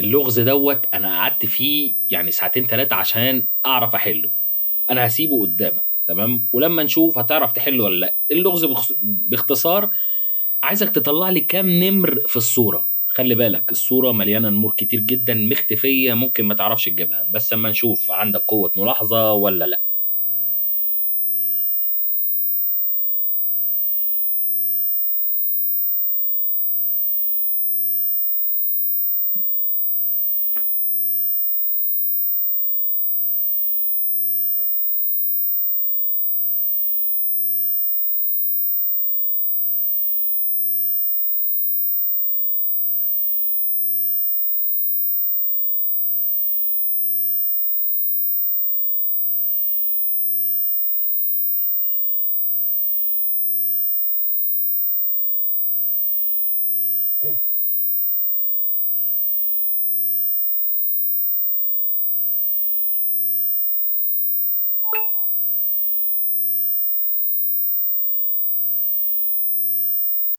اللغز دوت انا قعدت فيه يعني ساعتين ثلاثه عشان اعرف احله. انا هسيبه قدامك تمام، ولما نشوف هتعرف تحله ولا لا. اللغز باختصار، عايزك تطلع لي كام نمر في الصوره. خلي بالك الصوره مليانه نمور كتير جدا مختفيه، ممكن ما تعرفش تجيبها، بس اما نشوف عندك قوه ملاحظه ولا لا.